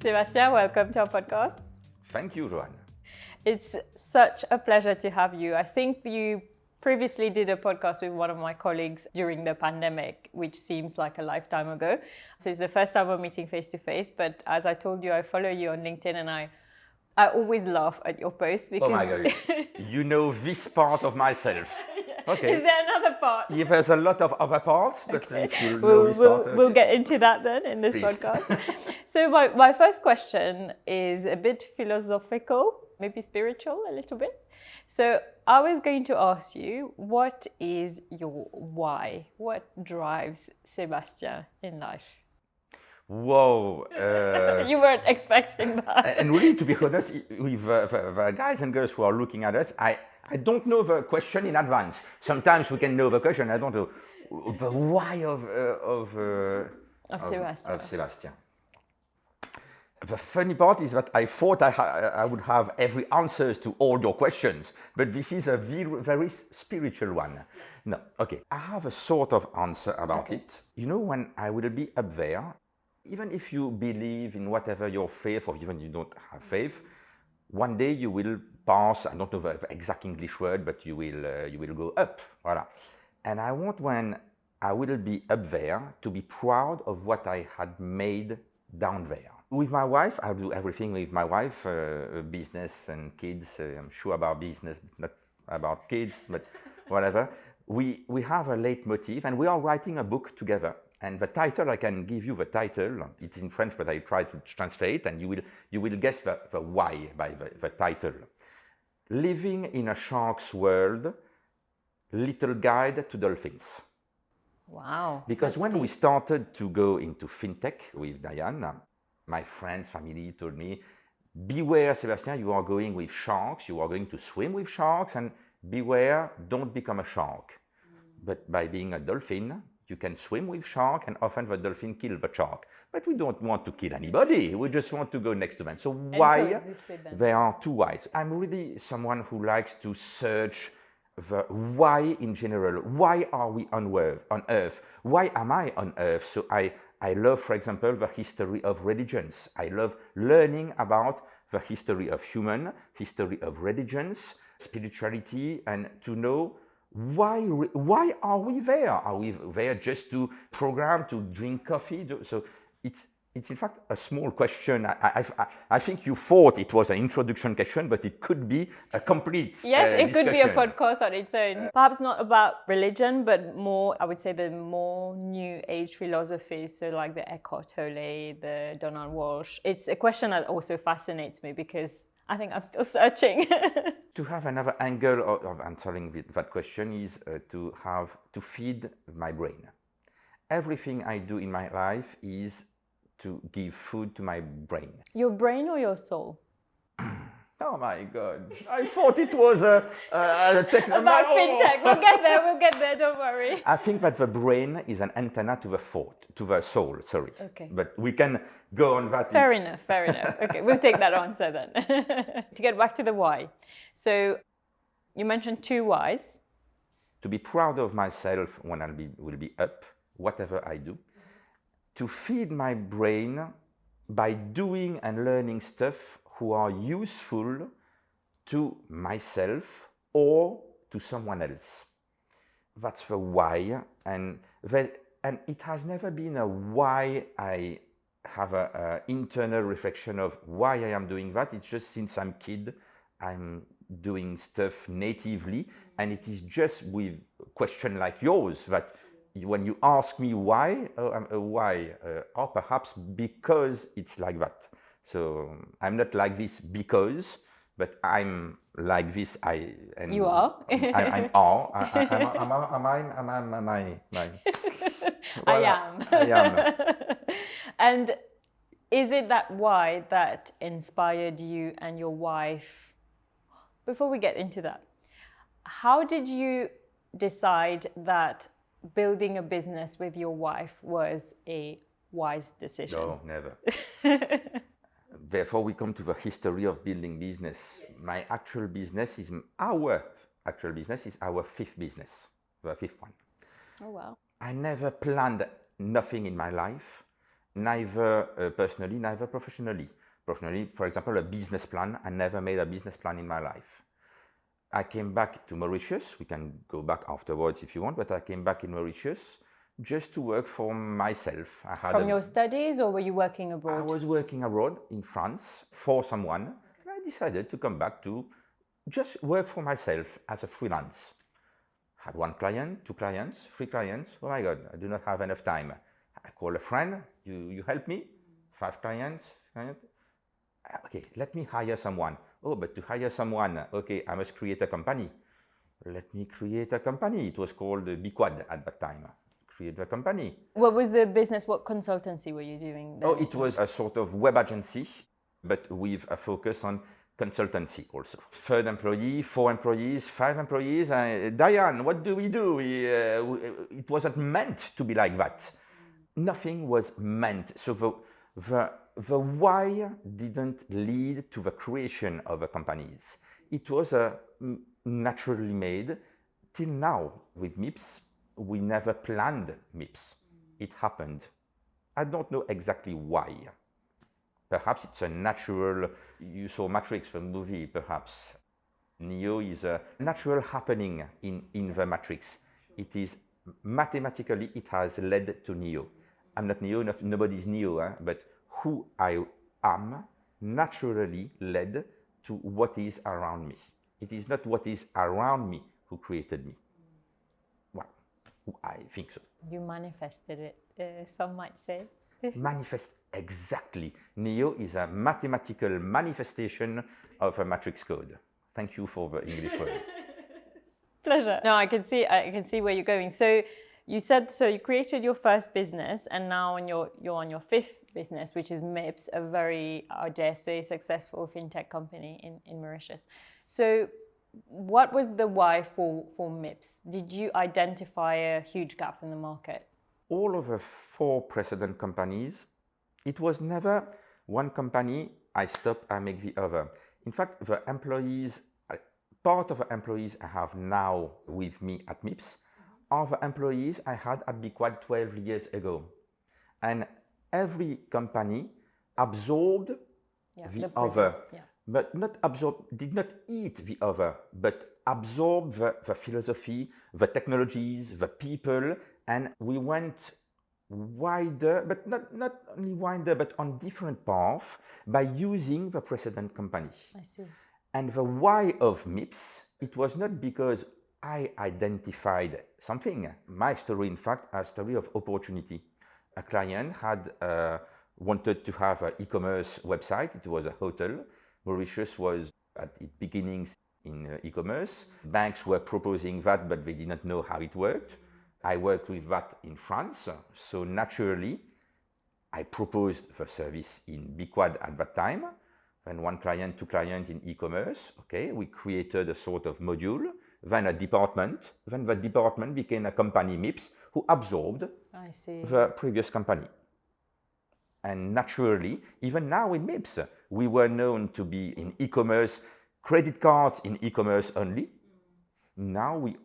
Sebastien, welcome to our podcast. Thank you, Joanne. It's such a pleasure to have you. I think you previously did a podcast with one of my colleagues during the pandemic, which seems like a lifetime ago. So it's the first time we're meeting face to face. But as I told you, I follow you on LinkedIn and I always laugh at your posts because... Oh my God, you know this part of myself. Okay. Is there another part? Yeah, there's a lot of other parts, but Okay. if you know this part... We'll get into that then in this Please. podcast. So my first question is a bit philosophical, maybe spiritual a little bit. So I was going to ask you, what is your why? What drives Sebastien in life? Whoa. You weren't expecting that. And really, to be honest, with the guys and girls who are looking at us, I don't know the question in advance. Sometimes we can know the question. I don't know the why of Sebastien. The funny part is that I thought I would have every answer to all your questions, but this is a very spiritual one. No, okay. I have a sort of answer about it. You know, when I will be up there, even if you believe in whatever your faith, or even you don't have faith, one day you will pass, I don't know the exact English word, but you will go up. Voilà. And I want, when I will be up there, to be proud of what I had made down there. With my wife, I do everything with my wife, business and kids. I'm sure about business, not about kids, but whatever. We have a leitmotiv, and we are writing a book together. And the title, I can give you the title. It's in French, but I try to translate, and you will guess the why by the title. Living in a Shark's World, Little Guide to Dolphins. Wow. Because when we started to go into fintech with Diane, my friends, family told me, beware, Sebastien, you are going with sharks, you are going to swim with sharks, and beware, don't become a shark. But by being a dolphin, you can swim with shark, and often the dolphin kills the shark. But we don't want to kill anybody. We just want to go next to them. So why? There are two whys. I'm really someone who likes to search the why in general. Why are we on Earth? Why am I on Earth? So I love, for example, the history of religions. I love learning about the history of history of religions, spirituality, and to know why are we there? Are we there just to program, to drink coffee? So it's in fact a small question. I think you thought it was an introduction question, but it could be a complete it could be a podcast on its own. Perhaps not about religion, but more, I would say, the more new age philosophies. So like the Eckhart Tolle, the Donald Walsh. It's a question that also fascinates me because I think I'm still searching. To have another angle of answering that question is to feed my brain. Everything I do in my life is to give food to my brain. Your brain or your soul? Oh my God! I thought it was a technical. About fintech. We'll get there. Don't worry. I think that the brain is an antenna to the soul. Sorry. Okay. But we can go on that. Fair enough. Okay, we'll take that answer then. To get back to the why. So, you mentioned two whys. To be proud of myself when will be up, whatever I do. To feed my brain by doing and learning stuff who are useful to myself or to someone else. That's the why, and it has never been a why I have an internal reflection of why I am doing that. It's just since I'm a kid, I'm doing stuff natively, and it is just with a question like yours that when you ask me why, or perhaps because it's like that. So I'm not like this because, but I'm like this. You are. I am. And is it that why that inspired you and your wife? Before we get into that, how did you decide that building a business with your wife was a wise decision? No, never. Therefore, we come to the history of building business. Our actual business is our fifth business, the fifth one. Oh, wow. I never planned nothing in my life. neither personally, neither professionally. Professionally, for example, a business plan. I never made a business plan in my life. I came back to Mauritius. We can go back afterwards if you want, but I came back in Mauritius just to work for myself. I had From your studies, or were you working I abroad? was working abroad in France for someone, and I decided to come back to just work for myself as a freelance. Had one client, two clients, three clients. Oh my God, I do not have enough time. I call a friend, you help me? 5 clients. Okay, let me hire someone. Oh, but to hire someone, okay, I must create a company. Let me create a company. It was called Biquad at that time. Create a company. What was the business? What consultancy were you doing then? Oh, it was a sort of web agency, but with a focus on consultancy also. Third employee, 4 employees, 5 employees. Diane, what do we do? It wasn't meant to be like that. Nothing was meant. So the why didn't lead to the creation of the companies. It was naturally made. Till now, with MIPS, we never planned MIPS. It happened. I don't know exactly why. Perhaps it's a natural, you saw Matrix, the movie, perhaps. Neo is a natural happening in the Matrix. It is mathematically, it has led to Neo. I'm not Neo, nobody's Neo, but who I am naturally led to what is around me. It is not what is around me who created me. Well, I think so. You manifested it, some might say. Manifest, exactly. Neo is a mathematical manifestation of a matrix code. Thank you for the English word. Pleasure. No, I can see where you're going. So you said, so you created your first business, and now you're on your 5th business, which is MIPS, a very, I dare say, successful fintech company in Mauritius. So what was the why for MIPS? Did you identify a huge gap in the market? All of the 4 precedent companies, it was never one company, I stop, I make the other. In fact, the employees, part of the employees I have now with me at MIPS are the employees I had at Biquad 12 years ago. And every company absorbed the other, but not absorb, did not eat the other, but absorbed the philosophy, the technologies, the people, and we went wider, but not only wider, but on different paths by using the precedent company. I see. And the why of MIPS, it was not because I identified something. My story, in fact, a story of opportunity. A client had wanted to have an e-commerce website. It was a hotel. Mauritius was at its beginnings in e-commerce. Banks were proposing that, but they did not know how it worked. I worked with that in France, so naturally, I proposed the service in Biquad at that time. Then 1 client, 2 clients in e-commerce. Okay, we created a sort of module, then a department. Then the department became a company, MIPS, who absorbed the previous company. And naturally, even now in MIPS, we were known to be in e-commerce, credit cards in e-commerce only. Now we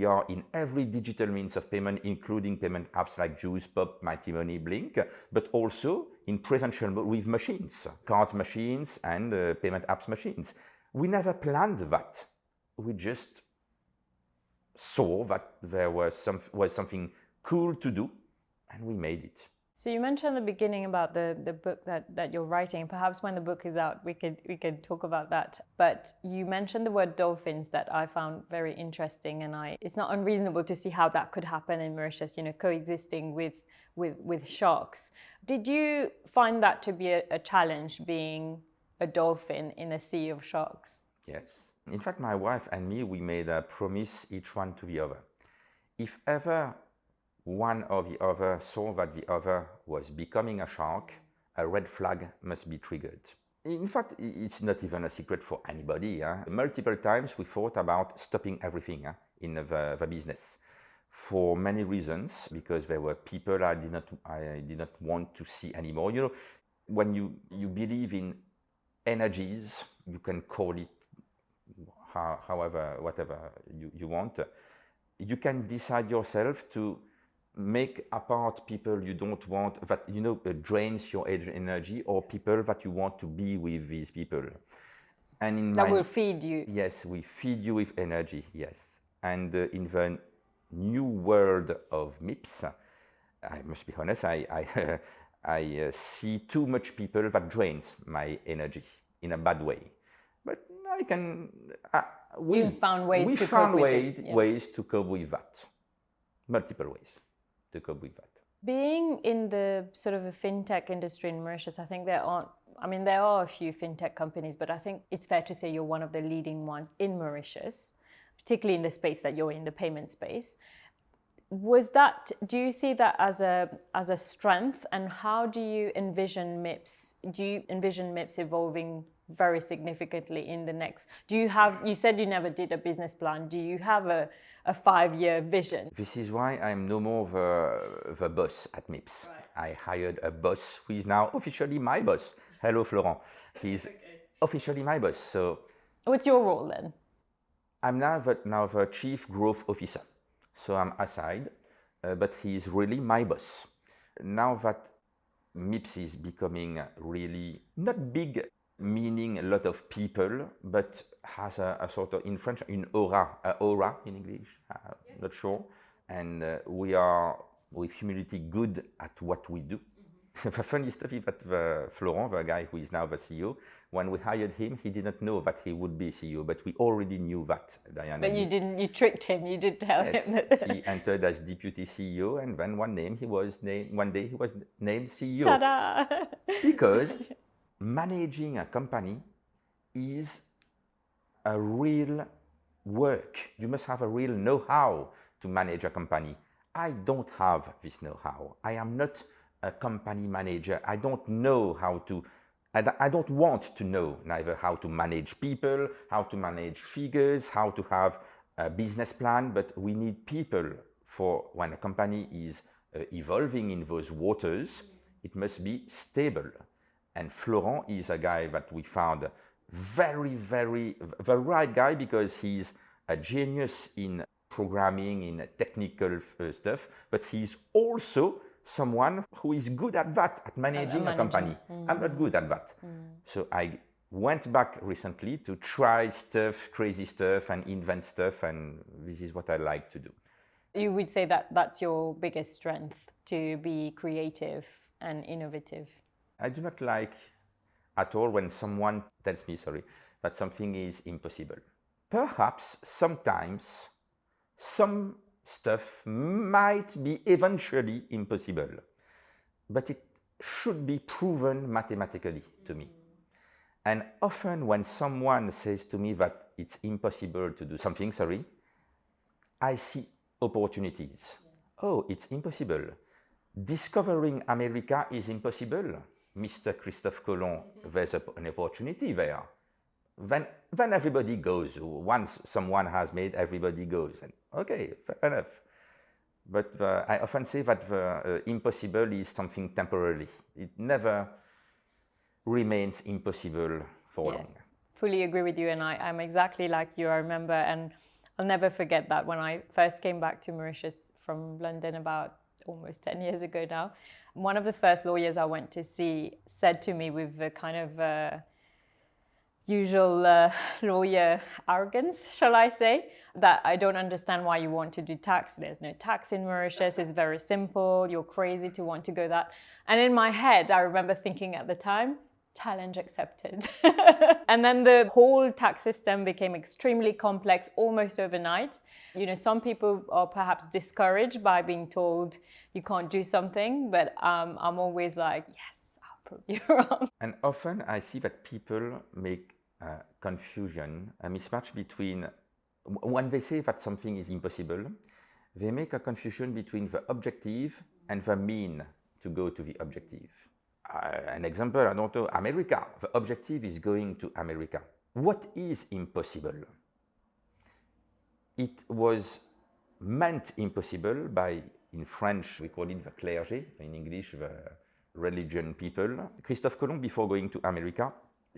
are in every digital means of payment, including payment apps like Juice, Pop, Mighty Money, Blink, but also in presential with machines, card machines and payment apps machines. We never planned that. We just saw that there was something cool to do, and we made it. So you mentioned at the beginning about the book that you're writing. Perhaps when the book is out, we could talk about that. But you mentioned the word dolphins that I found very interesting, and it's not unreasonable to see how that could happen in Mauritius, coexisting with sharks. Did you find that to be a challenge, being a dolphin in a sea of sharks? Yes. In fact, my wife and me, we made a promise each one to the other. If ever one or the other saw that the other was becoming a shark, a red flag must be triggered. In fact, it's not even a secret for anybody. Multiple times we thought about stopping everything in the business for many reasons, because there were people I did not want to see anymore. When you believe in energies, you can call it however, whatever you want. You can decide yourself to make apart people you don't want, that, you know, drains your energy, or people that you want to be with these people. And in That will feed you. Yes, we feed you with energy, yes. And in the new world of MIPS, I must be honest, I see too much people that drains my energy in a bad way. But I can, we found ways to found cope with it. Yeah. ways to cope with that. Multiple ways to cope with that. Being in the sort of a fintech industry in Mauritius, I think there are a few fintech companies, but I think it's fair to say you're one of the leading ones in Mauritius, particularly in the space that you're in, the payment space. Do you see that as a strength, and how do you envision MIPS? Do you envision MIPS evolving very significantly in the next? You said you never did a business plan. Do you have a 5-year vision? This is why I'm no more the boss at MIPS. Right. I hired a boss who is now officially my boss. Hello, Florent. He's officially my boss. So, what's your role then? I'm now the Chief Growth Officer. So I'm aside, but he's really my boss. Now that MIPS is becoming really not big, meaning a lot of people, but has a sort of, in French, aura in English, yes. Not sure. And we are, with humility, good at what we do. Mm-hmm. The funny stuff is that Florent, the guy who is now the CEO, when we hired him, he didn't know that he would be CEO, but we already knew that, Diana. But you tricked him, you did tell yes, him that. He entered as deputy CEO, and then one day he was named CEO. Ta-da! Because managing a company is a real work. You must have a real know-how to manage a company. I don't have this know-how. I am not a company manager. I don't know how to, I don't want to know neither how to manage people, how to manage figures, how to have a business plan, but we need people for when a company is evolving in those waters, it must be stable. And Florent is a guy that we found the right guy, because he's a genius in programming, in technical stuff, but he's also someone who is good at that, at managing a company. Mm-hmm. I'm not good at that. So I went back recently to try stuff, crazy stuff, and invent stuff, and this is what I like to do. You would say that that's your biggest strength, to be creative and innovative? I do not like at all when someone tells me, that something is impossible. Perhaps sometimes some stuff might be eventually impossible, but it should be proven mathematically to me. And often when someone says to me that it's impossible to do something, I see opportunities. Yes. Oh, it's impossible. Discovering America is impossible. Mr. Christophe Colomb, there's an opportunity there. Then everybody goes. Once someone has made, everybody goes. And okay, fair enough. But I often say that the impossible is something temporary. It never remains impossible for long. Fully agree with you, and I'm exactly like you. I remember, and I'll never forget that when I first came back to Mauritius from London about almost 10 years ago now, one of the first lawyers I went to see said to me with a kind of usual lawyer arrogance, shall I say, that I don't understand why you want to do tax. There's no tax in Mauritius. It's very simple. You're crazy to want to go that. And in my head, I remember thinking at the time, challenge accepted. And then the whole tax system became extremely complex almost overnight. You know, some people are perhaps discouraged by being told you can't do something, but I'm always like, yes, I'll prove you wrong. And often I see that people make confusion, a mismatch between, when they say that something is impossible, they make a confusion between the objective and the mean to go to the objective. An example, I don't know, America. The objective is going to America. What is impossible? It was meant impossible by, in French, we call it the clergé, in English, the religion people. Christophe Colomb, before going to America,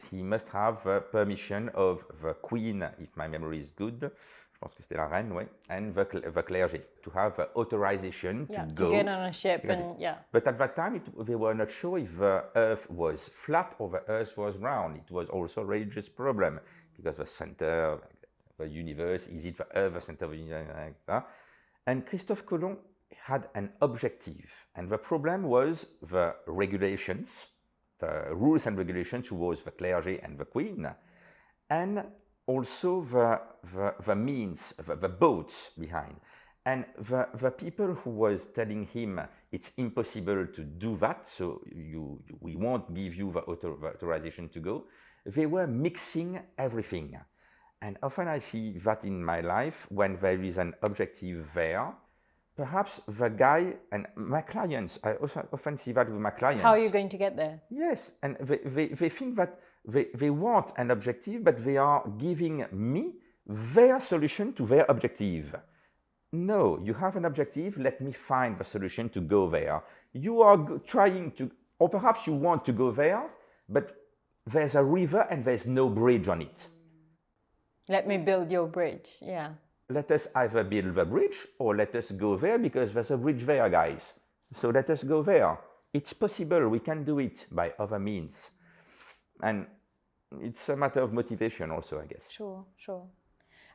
he must have the permission of the Queen, if my memory is good. pense que c'était la reine, oui, and the clergy, to have authorization to go. To get on a ship and But at that time, they were not sure if the earth was flat or the earth was round. It was also a religious problem because the center, the universe, is it the earth, the center of the universe, like that? And Christophe Colomb had an objective, and the problem was the regulations, the rules and regulations towards the clergy and the queen, and also the means, the boats behind. And the people who was telling him it's impossible to do that, so we won't give you the authorization to go, they were mixing everything. And often I see that in my life when there is an objective there. Perhaps the guy and my clients, I also often see that with my clients. How are you going to get there? Yes, and they think that they want an objective, but they are giving me their solution to their objective. No, you have an objective, let me find the solution to go there. You are trying to, or perhaps you want to go there, but there's a river and there's no bridge on it. Let me build your bridge, Let us either build the bridge or let us go there because there's a bridge there, guys. So let us go there. It's possible, we can do it by other means. And it's a matter of motivation also, I guess. Sure.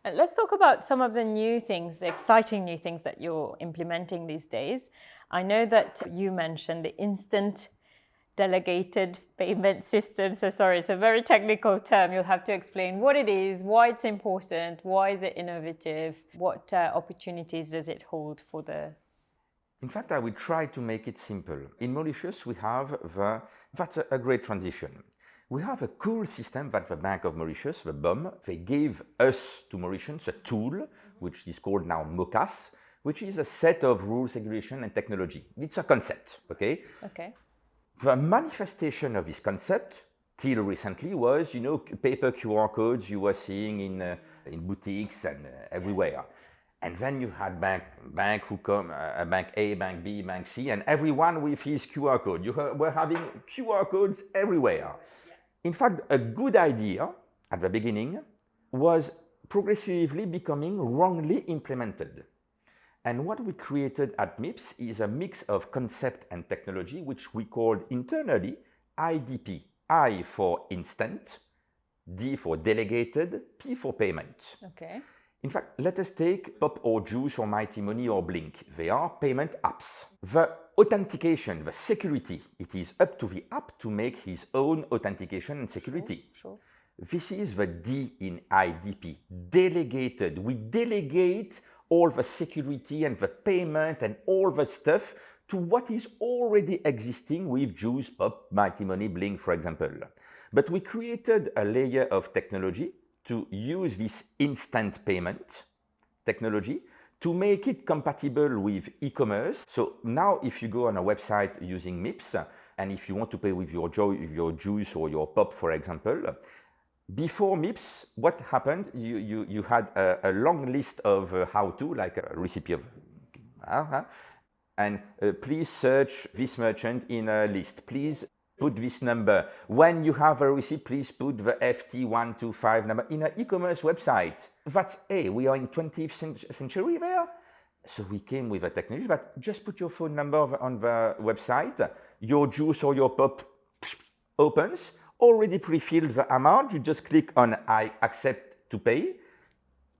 Let's talk about some of the new things, the exciting new things that you're implementing these days. I know that you mentioned the instant delegated payment system. So sorry, it's a very technical term. You'll have to explain what it is, why it's important, why is it innovative, what opportunities does it hold for the... In fact, I will try to make it simple. In Mauritius, we have that's a great transition. We have a cool system that the Bank of Mauritius, the BOM, they gave us to Mauritians a tool, which is called now MOCAS, which is a set of rules, regulation, and technology. It's a concept, okay? Okay. The manifestation of this concept till recently was, paper QR codes you were seeing in boutiques and everywhere. And then you had bank who come, bank A, bank B, bank C, and everyone with his QR code. You were having QR codes everywhere. In fact, a good idea at the beginning was progressively becoming wrongly implemented. And what we created at MIPS is a mix of concept and technology, which we called internally IDP. I for instant, D for delegated, P for payment. Okay. In fact, let us take Pop or Juice or Mighty Money or Blink. They are payment apps. The authentication, the security, it is up to the app to make his own authentication and security. Sure. This is the D in IDP, delegated. We delegate all the security and the payment and all the stuff to what is already existing with Juice, Pop, Mighty Money, Blink, for example. But we created a layer of technology to use this instant payment technology to make it compatible with e-commerce. So now if you go on a website using MIPS, and if you want to pay with your Juice or your Pop, for example, before MIPS, what happened? You had a long list of how-to, like a recipe of, and please search this merchant in a list. Please put this number. When you have a receipt, please put the FT125 number in an e-commerce website. That's we are in 20th century there. So we came with a technology that just put your phone number on the website, your Juice or your Pop opens, already pre-filled the amount, you just click on I accept to pay,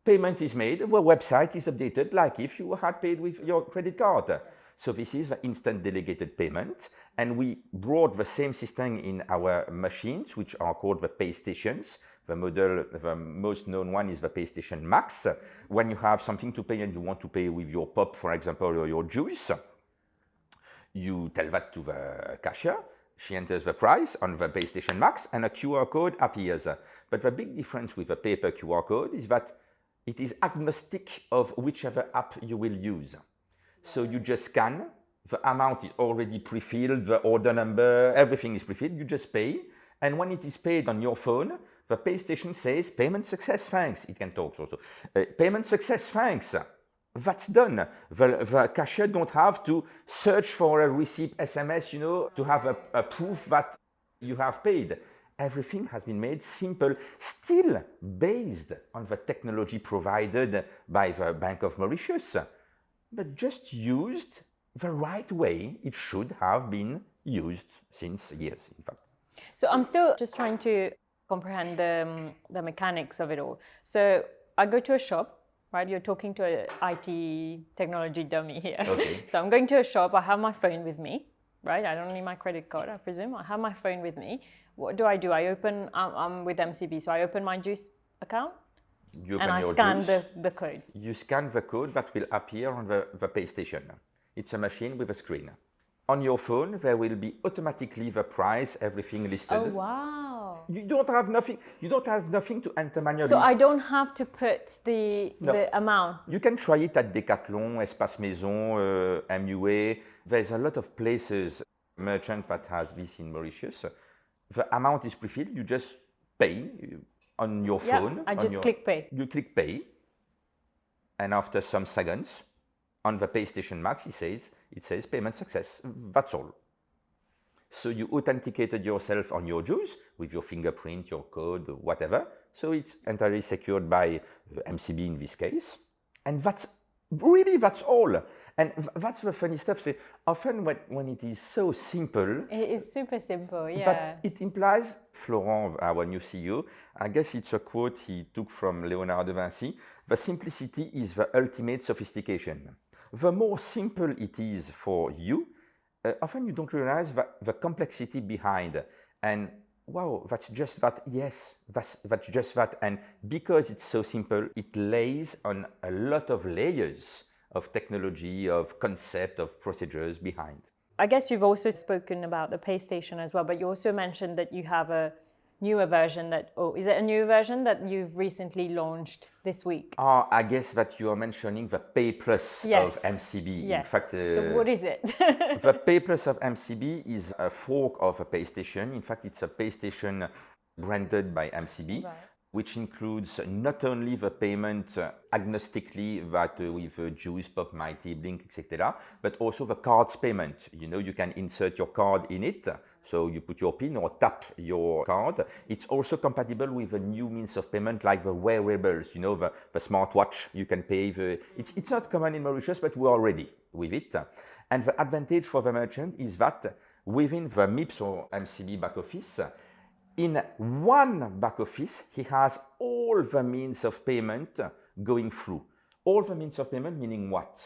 payment is made, the website is updated like if you had paid with your credit card. So this is the instant delegated payment, and we brought the same system in our machines, which are called the Paystations. The most known one is the Paystation Max. When you have something to pay and you want to pay with your Pop, for example, or your Juice, you tell that to the cashier. She enters the price on the Paystation Max and a QR code appears. But the big difference with the paper QR code is that it is agnostic of whichever app you will use. So you just scan, the amount is already pre-filled, the order number, everything is pre-filled, you just pay. And when it is paid on your phone, the Paystation says, payment success, thanks. It can talk also. Payment success, thanks. That's done. The cashier don't have to search for a receipt SMS, to have a proof that you have paid. Everything has been made simple, still based on the technology provided by the Bank of Mauritius, but just used the right way it should have been used since years, in fact. So I'm still just trying to comprehend the mechanics of it all. So I go to a shop, right? You're talking to an IT technology dummy here. Okay. So I'm going to a shop, I have my phone with me, right? I don't need my credit card, I presume. I have my phone with me. What do? I'm with MCB, so I open my Juice account and I scan the code. You scan the code that will appear on the Paystation. It's a machine with a screen. On your phone, there will be automatically the price, everything listed. Oh, wow. You don't have nothing to enter manually. So I don't have to put the amount. You can try it at Decathlon, Espace Maison, MUA. There's a lot of places, merchant that has this in Mauritius. The amount is pre-filled. You just pay on your phone. I just click pay. You click pay. And after some seconds, on the Paystation Max, it says payment success. That's all. So you authenticated yourself on your Juice with your fingerprint, your code, whatever. So it's entirely secured by MCB in this case. And that's all. And that's the funny stuff. So often when it is so simple. It is super simple, yeah. But it implies, Florent, our new CEO, I guess it's a quote he took from Léonard de Vinci, the simplicity is the ultimate sophistication. The more simple it is for you, often you don't realize the complexity behind. And wow, that's just that. Yes, that's just that. And because it's so simple, it lays on a lot of layers of technology, of concept, of procedures behind. I guess you've also spoken about the Paystation as well, but you also mentioned that you have a newer version is it a new version that you've recently launched this week? I guess that you are mentioning the Payplus of MCB. Yes. In fact, so what is it? The Payplus of MCB is a fork of a Paystation. In fact, it's a Paystation branded by MCB, right, which includes not only the payment agnostically that with Juice, Pop, Mighty, Blink, etc., but also the cards payment. You know, you can insert your card in it. So you put your PIN or tap your card. It's also compatible with a new means of payment like the wearables, you know, the smartwatch. You can pay it's not common in Mauritius, but we are ready with it. And the advantage for the merchant is that within the MIPS or MCB back office, in one back office, he has all the means of payment going through. All the means of payment meaning what?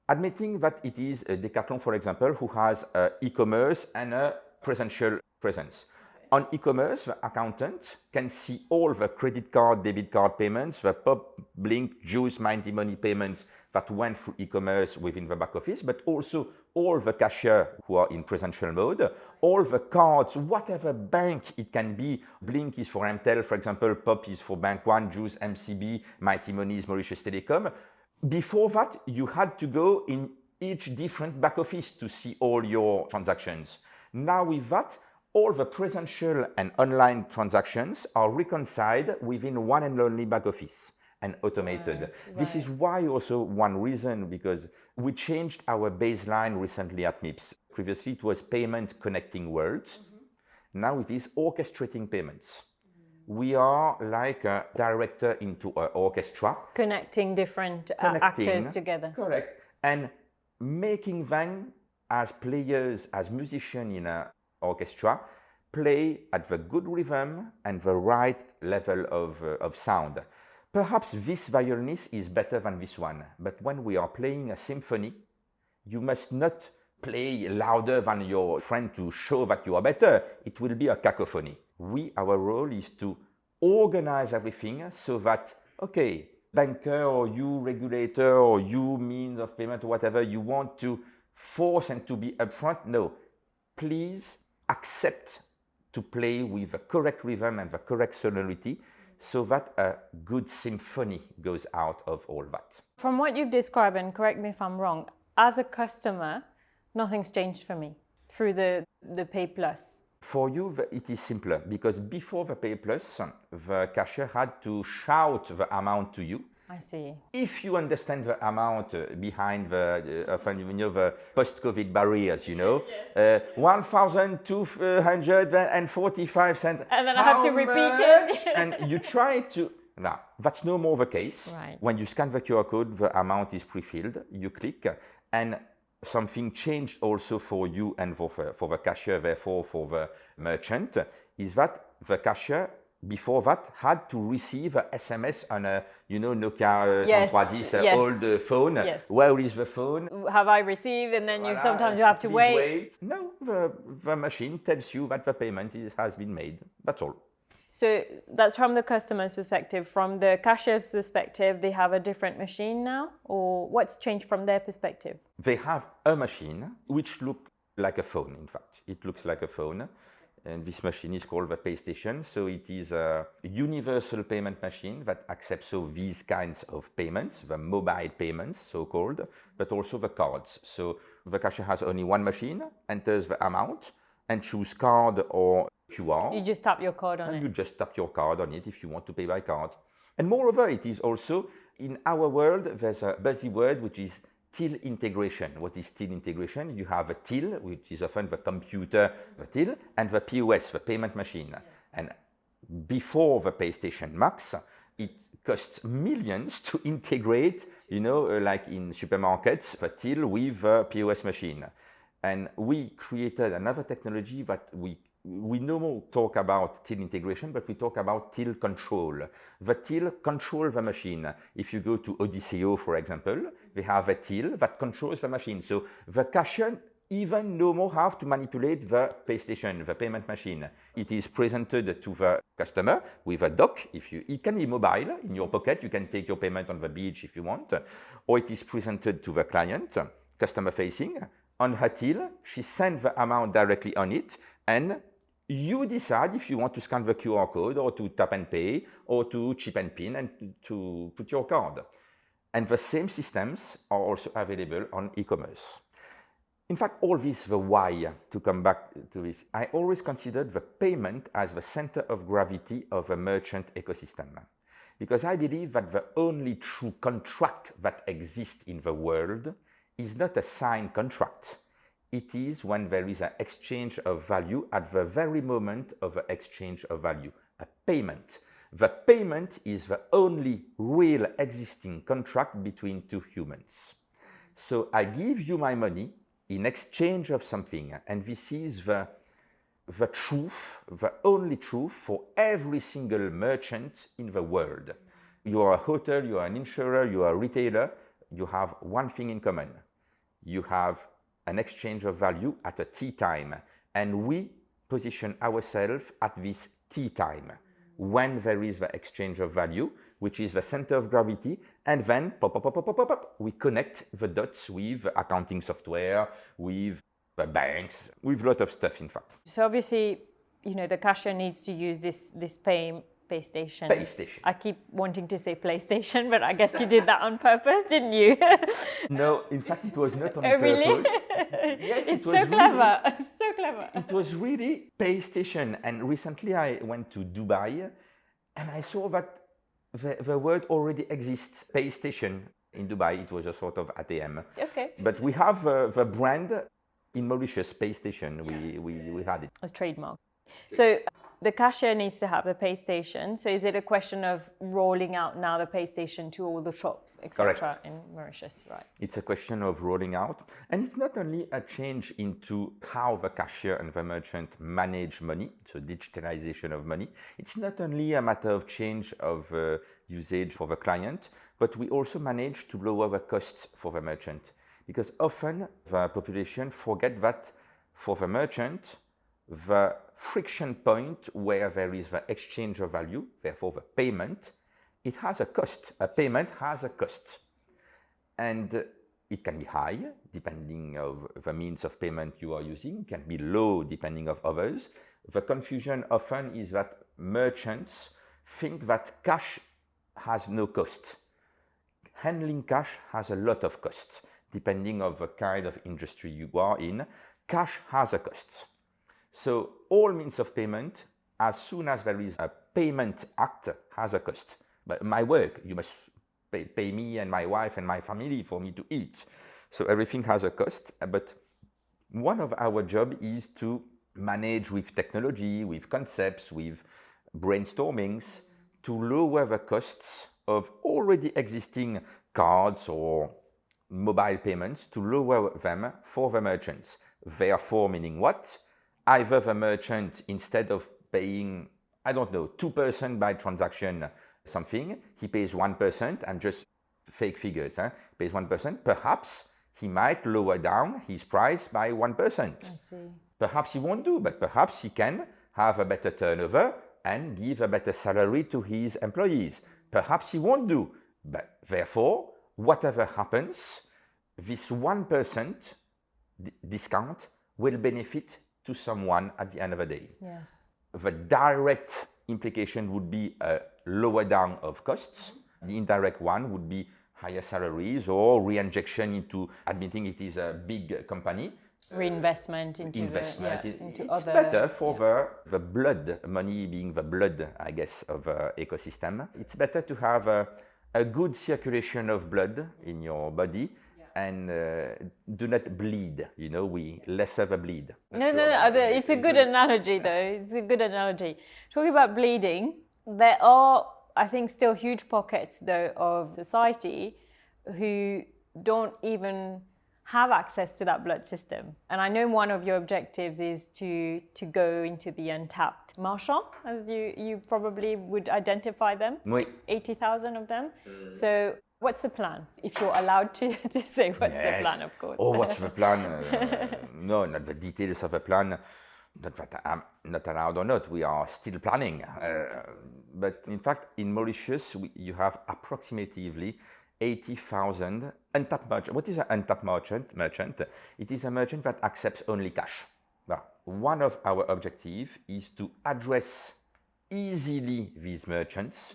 Admitting that it is a Decathlon, for example, who has e-commerce and a presential presence. On e-commerce, the accountant can see all the credit card, debit card payments, the Pop, Blink, Juice, Mighty Money payments that went through e-commerce within the back office, but also all the cashier who are in presential mode, all the cards, whatever bank it can be. Blink is for MTEL, for example, Pop is for Bank One, Juice, MCB, Mighty Money is Mauritius Telecom. Before that, you had to go in each different back office to see all your transactions. Now with that, all the presential and online transactions are reconciled within one and only back office and automated. Right. This is why also one reason, because we changed our baseline recently at MIPS. Previously it was payment connecting worlds. Mm-hmm. Now it is orchestrating payments. We are like a director into an orchestra. Connecting different actors together. Correct. And making them as players, as musicians in an orchestra, play at the good rhythm and the right level of sound. Perhaps this violinist is better than this one, but when we are playing a symphony, you must not play louder than your friend to show that you are better. It will be a cacophony. Our role is to organize everything so that, okay, banker or you regulator or you means of payment or whatever, you want to force and to be upfront. No, please accept to play with the correct rhythm and the correct sonority so that a good symphony goes out of all that. From what you've described, and correct me if I'm wrong, as a customer, nothing's changed for me through the Payplus. For you, it is simpler because before the Payplus, the cashier had to shout the amount to you. I see. If you understand the amount behind the post-COVID barriers, 1,245 cents. And then I have to repeat it. And you try to. Now, that's no more the case. Right. When you scan the QR code, the amount is pre-filled. You click, and something changed also for you and for the cashier, therefore for the merchant, is that the cashier before that had to receive a SMS on a Nokia Yes, 3310 yes. old phone. Yes. Where is the phone? Have I received? And then sometimes you have to Please wait. No, the machine tells you that the payment has been made. That's all. So that's from the customer's perspective. From the cashier's perspective, they have a different machine now? Or what's changed from their perspective? They have a machine which looks like a phone, in fact. It looks like a phone. And this machine is called the Paystation. So it is a universal payment machine that accepts these kinds of payments, the mobile payments, so-called, but also the cards. So the cashier has only one machine, enters the amount, and choose card or QR. You just tap your card on it. And you just tap your card on it if you want to pay by card. And moreover, it is also, in our world, there's a buzzword which is till integration. What is till integration? You have a till, which is often the computer, the till, and the POS, the payment machine. Yes. And before the Paystation Max, it costs millions to integrate, like in supermarkets, the till with the POS machine. And we created another technology that we no more talk about till integration, but we talk about till control. The till controls the machine. If you go to Odyseo, for example, they have a till that controls the machine. So the cashier even no more have to manipulate the Paystation, the payment machine. It is presented to the customer with a dock. It can be mobile in your pocket. You can take your payment on the beach if you want. Or it is presented to the client, customer facing. On her till, she sends the amount directly on it, and you decide if you want to scan the QR code or to tap and pay or to chip and pin and to put your card. And the same systems are also available on e-commerce. In fact, all this, the why, to come back to this, I always considered the payment as the center of gravity of a merchant ecosystem. Because I believe that the only true contract that exists in the world is not a signed contract. It is when there is an exchange of value at the very moment of the exchange of value, a payment. The payment is the only real existing contract between two humans. So I give you my money in exchange of something, and this is the truth, the only truth for every single merchant in the world. You are a hotel, you are an insurer, you are a retailer, you have one thing in common. You have an exchange of value at a tea time, and we position ourselves at this tea time when there is the exchange of value, which is the center of gravity, and then we connect the dots with accounting software, with the banks, with a lot of stuff, in fact. So obviously, the cashier needs to use this Paystation. Paystation. I keep wanting to say PlayStation, but I guess you did that on purpose, didn't you? No, in fact, it was not on purpose. Really? Yes, it's so clever. So clever. It was really Paystation. And recently I went to Dubai and I saw that the word already exists, Paystation. In Dubai, it was a sort of ATM. Okay. But we have the brand in Mauritius, Paystation. We had it. As trademark. So the cashier needs to have the Paystation. So is it a question of rolling out now the Paystation to all the shops, etc. in Mauritius, right? It's a question of rolling out. And it's not only a change into how the cashier and the merchant manage money, so digitalization of money. It's not only a matter of change of usage for the client, but we also manage to lower the costs for the merchant. Because often the population forget that for the merchant, the friction point where there is the exchange of value, therefore the payment, it has a cost. A payment has a cost. And it can be high, depending on the means of payment you are using. It can be low, depending on others. The confusion often is that merchants think that cash has no cost. Handling cash has a lot of costs, depending on the kind of industry you are in. Cash has a cost. So all means of payment, as soon as there is a payment act, has a cost. But my work, you must pay me and my wife and my family for me to eat. So everything has a cost, but one of our job is to manage with technology, with concepts, with brainstormings, to lower the costs of already existing cards or mobile payments, to lower them for the merchants. Therefore, meaning what? Either the merchant, instead of paying, I don't know, 2% by transaction something, he pays 1% and just fake figures, pays 1%. Perhaps he might lower down his price by 1%. I see. Perhaps he won't do, but perhaps he can have a better turnover and give a better salary to his employees. Perhaps he won't do, but therefore, whatever happens, this 1% discount will benefit to someone at the end of the day. Yes. The direct implication would be a lower down of costs. The indirect one would be higher salaries or re-injection into admitting it is a big company. Reinvestment into Investment. into it's other. better for the blood, money being the blood, I guess, of ecosystem. It's better to have a good circulation of blood in your body and do not bleed. You know, we less of a bleed. No, it's a good analogy, though. It's a good analogy. Talking about bleeding, there are, I think, still huge pockets, though, of society who don't even have access to that blood system. And I know one of your objectives is to go into the untapped marchand, as you probably would identify them. Oui. 80,000 of them. So what's the plan? If you're allowed to say what's the plan, of course. Oh, what's the plan? No, not the details of the plan. Not that I'm not allowed or not. We are still planning. But in fact, in Mauritius, you have approximately 80,000 untapped merchants. What is an untapped merchant? It is a merchant that accepts only cash. Well, one of our objectives is to address easily these merchants,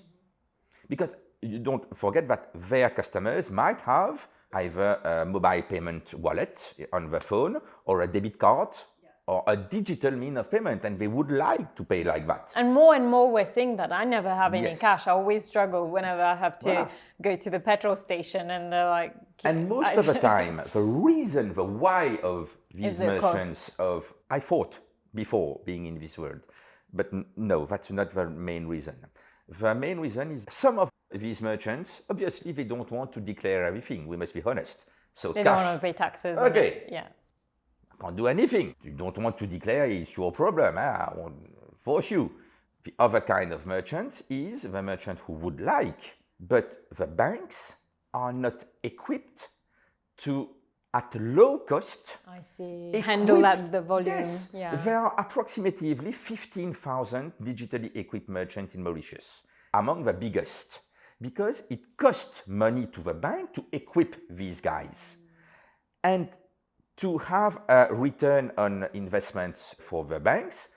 because you don't forget that their customers might have either a mobile payment wallet on the phone or a debit card or a digital mean of payment, and they would like to pay like that. And more we're seeing that. I never have any Yes. cash. I always struggle whenever I have to go to the petrol station and they're like... And most of the time, the reason, the why of these the merchants I thought before being in this world, but no, that's not the main reason. The main reason is some of these merchants, obviously they don't want to declare everything, we must be honest. So They cash, don't want to pay taxes. Okay. Yeah. Can't do anything. You don't want to declare, it's your problem. I won't force you. The other kind of merchants is the merchant who would like, but the banks are not equipped to, at low cost, I see. Handle that, the volume. Yes. Yeah. There are approximately 15,000 digitally equipped merchants in Mauritius, among the biggest, because it costs money to the bank to equip these guys. And to have a return on investments for the banks,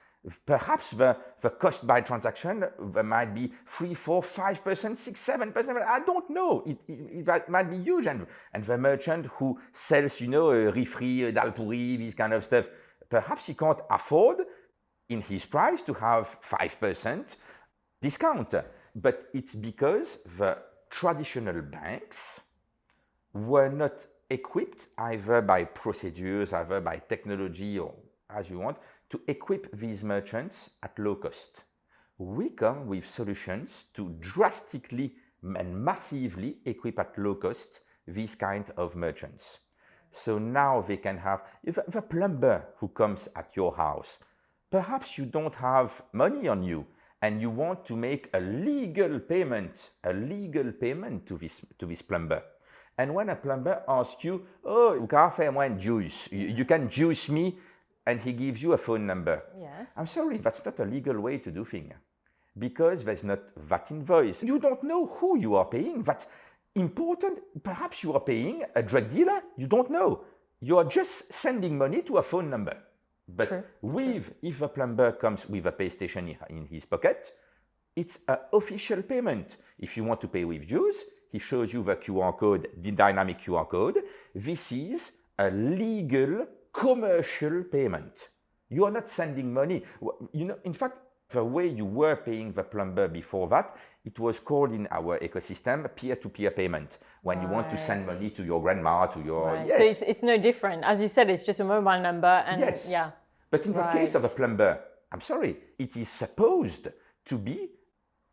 perhaps the cost by transaction might be 3, 4, 5%, 6, 7%. I don't know. It might be huge. And the merchant who sells, riz free, dal pourri, this kind of stuff, perhaps he can't afford in his price to have 5% discount. But it's because the traditional banks were not equipped either by procedures, either by technology, or as you want, to equip these merchants at low cost. We come with solutions to drastically and massively equip at low cost these kind of merchants. So now they can have, if the plumber who comes at your house, perhaps you don't have money on you and you want to make a legal payment to this plumber. And when a plumber asks you, oh, juice, you can juice me, and he gives you a phone number. Yes. I'm sorry, that's not a legal way to do things, because there's not that invoice. You don't know who you are paying. That's important. Perhaps you are paying a drug dealer. You don't know. You are just sending money to a phone number. But if a plumber comes with a Paystation in his pocket, it's an official payment. If you want to pay with juice, he shows you the QR code, the dynamic QR code. This is a legal commercial payment. You are not sending money. In fact, The way you were paying the plumber before that, it was called in our ecosystem peer-to-peer payment. When you want to send money to your grandma, to your... Right. Yes. So it's no different. As you said, it's just a mobile number and yes. yeah. But in the case of a plumber, I'm sorry, it is supposed to be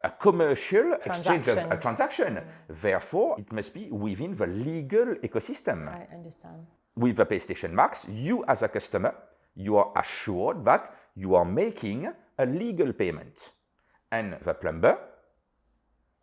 a commercial exchange of a transaction. Therefore, it must be within the legal ecosystem. I understand. With the Paystation Max, you as a customer, you are assured that you are making a legal payment. And the plumber,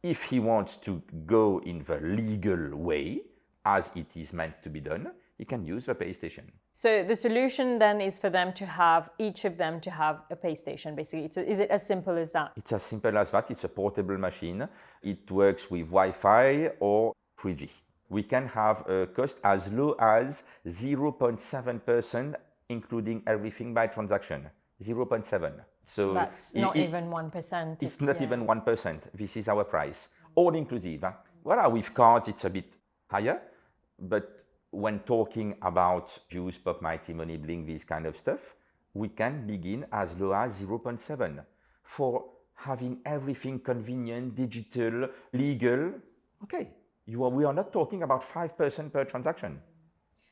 if he wants to go in the legal way, as it is meant to be done, he can use the Paystation. So the solution then is for them to have, each of them to have a Paystation, basically. Is it as simple as that? It's as simple as that. It's a portable machine. It works with Wi-Fi or 3G. We can have a cost as low as 0.7%, including everything by transaction. 0.7. So that's not even 1%. It's not even 1%. This is our price, all inclusive. Voilà, with cards, it's a bit higher, but when talking about Juice, Pop, Mighty Money, Bling, this kind of stuff, we can begin as low as 0.7 for having everything convenient, digital, legal. Okay, we are not talking about 5% per transaction.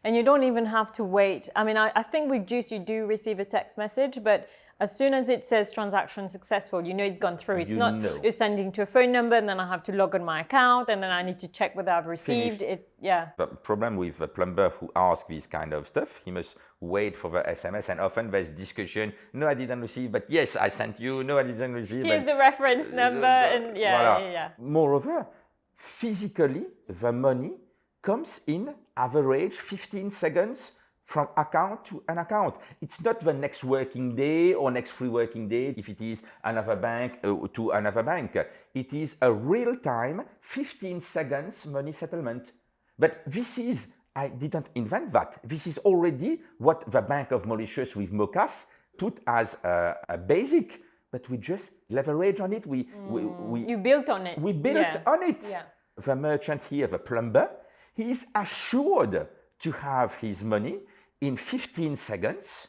And you don't even have to wait. I mean, I think with Juice, you do receive a text message, but as soon as it says transaction successful, you know it's gone through. It's not you're sending to a phone number and then I have to log on my account and then I need to check whether I've received it. Yeah. The problem with a plumber who asks this kind of stuff, he must wait for the SMS, and often there's discussion. No, I didn't receive, but yes, I sent you. No, I didn't receive. Here's the reference number and yeah. Moreover, physically, the money comes in average 15 seconds from account to an account. It's not the next working day or next free working day if it is another bank to another bank. It is a real-time 15 seconds money settlement. But this is, I didn't invent that. This is already what the Bank of Mauritius with MOCAS put as a basic, but we just leverage on it. You built on it. We built on it. Yeah. The merchant here, the plumber, he is assured to have his money in 15 seconds,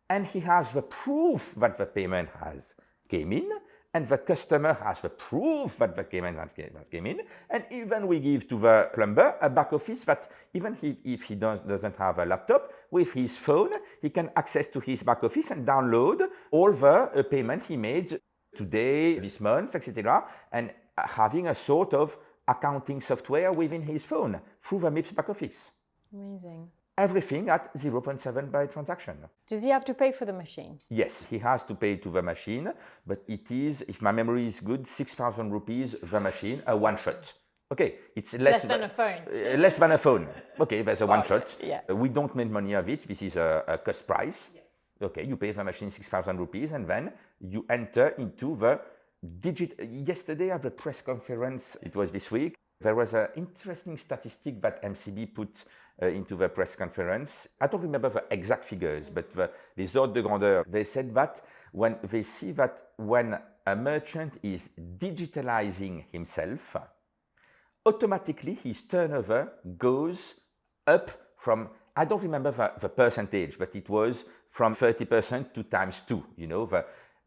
and he has the proof that the payment has came in, and the customer has the proof that the payment has came in, and even we give to the plumber a back office that even if he doesn't have a laptop, with his phone, he can access to his back office and download all the payment he made today, this month, etc., and having a sort of accounting software within his phone through the MIPS back office. Amazing. Everything at 0.7 by transaction. Does he have to pay for the machine? Yes, he has to pay to the machine, but it is, if my memory is good, 6,000 rupees the machine, a one shot. Okay, it's less than a phone. Less than a phone. Okay, there's a one shot. Yeah. We don't make money of it. This is a cost price. Yeah. Okay, you pay the machine 6,000 rupees and then you enter into the Yesterday at the press conference, it was this week, there was an interesting statistic that MCB put into the press conference. I don't remember the exact figures, but les ordres de grandeur, they said that when they see that when a merchant is digitalizing himself, automatically his turnover goes up from, I don't remember the percentage, but it was from 30% to times 2, you know,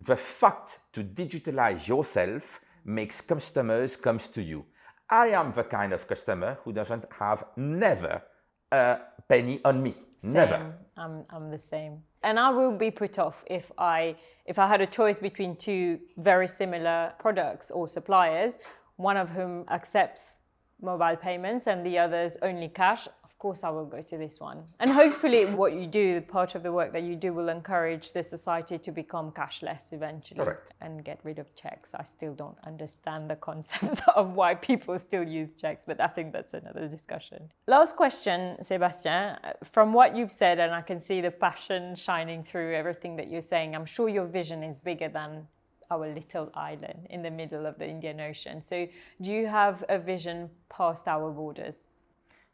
the fact to digitalize yourself makes customers come to you. I am the kind of customer who doesn't have never a penny on me. Same. Never. I'm the same. And I will be put off if I had a choice between two very similar products or suppliers, one of whom accepts mobile payments and the others only cash. Of course I will go to this one. And hopefully what you do, part of the work that you do, will encourage the society to become cashless eventually. Correct. And get rid of checks. I still don't understand the concepts of why people still use checks, but I think that's another discussion. Last question, Sebastien. From what you've said, and I can see the passion shining through everything that you're saying, I'm sure your vision is bigger than our little island in the middle of the Indian Ocean. So do you have a vision past our borders?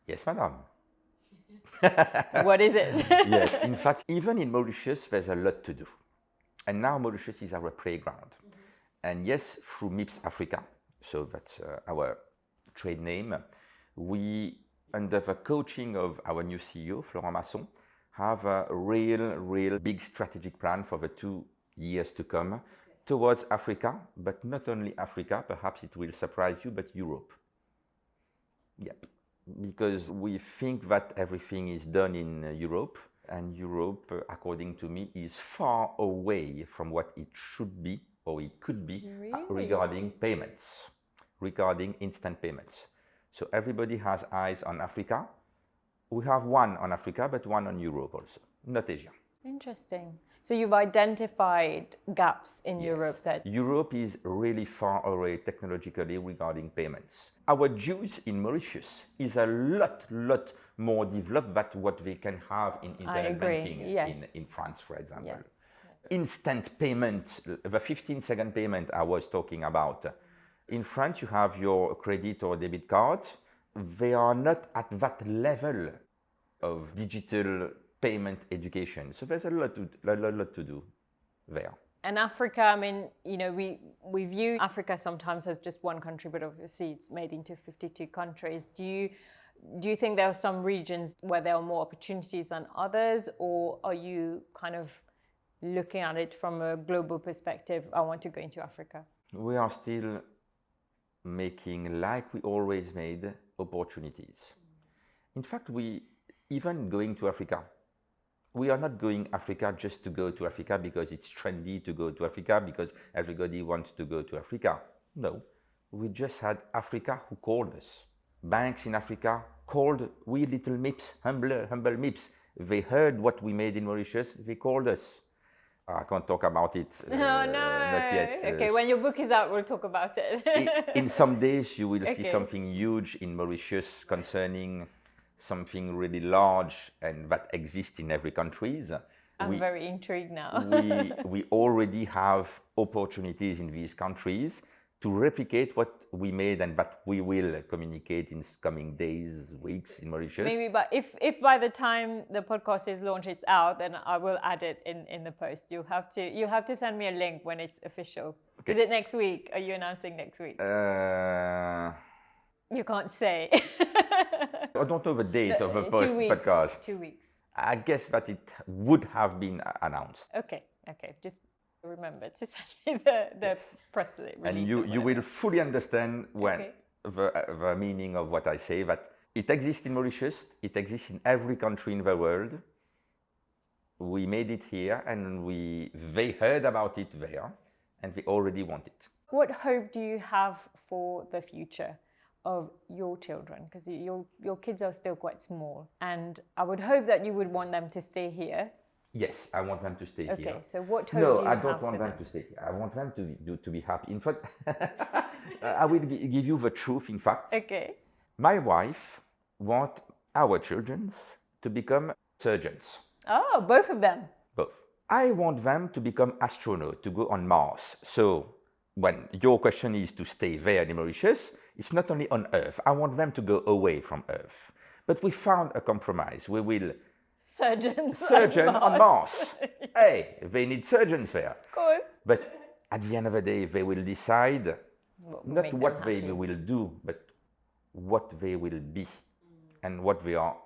Yes, madam. What is it? Yes, in fact, even in Mauritius, there's a lot to do. And now Mauritius is our playground. And yes, through MIPS Africa, so that's our trade name, we, under the coaching of our new CEO, Florent Masson, have a real big strategic plan for the 2 years to come towards Africa, but not only Africa, perhaps it will surprise you, but Europe. Yep, because we think that everything is done in Europe, and Europe, according to me, is far away from what it should be or it could be regarding payments, regarding instant payments. So everybody has eyes on Africa. We have one on Africa, but one on Europe also, not Asia. Interesting. So you've identified gaps in Europe that... Europe is really far away technologically regarding payments. Our Jews in Mauritius is a lot more developed than what they can have in internet banking in France, for example. Yes. Instant payment, the 15-second payment I was talking about. In France, you have your credit or debit card. They are not at that level of digital payment education. So there's a lot to do there. And Africa, I mean, you know, we view Africa sometimes as just one country, but obviously it's made into 52 countries. Do you think there are some regions where there are more opportunities than others, or are you kind of looking at it from a global perspective? I want to go into Africa. We are still making, like we always made, opportunities. In fact, even going to Africa, we are not going Africa just to go to Africa because it's trendy to go to Africa, because everybody wants to go to Africa. No, we just had Africa who called us. Banks in Africa called we little MIPS, humble MIPS. They heard what we made in Mauritius, they called us. I can't talk about it. No. Not yet. Okay, when your book is out, we'll talk about it. In some days, you will see something huge in Mauritius concerning something really large and that exists in every country. I'm very intrigued now. we already have opportunities in these countries to replicate what we made and that we will communicate in coming days, weeks in Mauritius. Maybe, but if by the time the podcast is launched, it's out, then I will add it in the post. You'll have to send me a link when it's official. Okay. Is it next week? Are you announcing next week? You can't say. I don't know the date of the podcast. 2 weeks. I guess that it would have been announced. Okay. Just remember to send me the press release. And you will fully understand when the meaning of what I say, that it exists in Mauritius, it exists in every country in the world. We made it here, and they heard about it there, and they already want it. What hope do you have for the future of your children? Because your kids are still quite small, and I would hope that you would want them to stay here. Yes, I want them to stay here. Okay, so what hope do you have? No, I don't want them to stay here. I want them to be happy. In fact, I will give you the truth, in fact. Okay. My wife wants our children to become surgeons. Oh, both of them? Both. I want them to become astronauts, to go on Mars. So when your question is to stay there in Mauritius, it's not only on Earth. I want them to go away from Earth. But we found a compromise. We will... Surgeons on Mars. Hey, they need surgeons there. Of course. But at the end of the day, they will decide not what they will do, but what they will be and what they are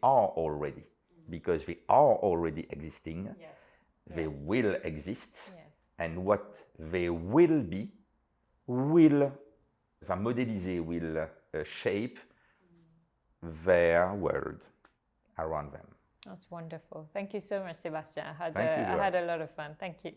already. Because they are already existing. Yes. They will exist. Yes. And what they will be will shape their world around them. That's wonderful. Thank you so much, Sebastien. I had a lot of fun. Thank you.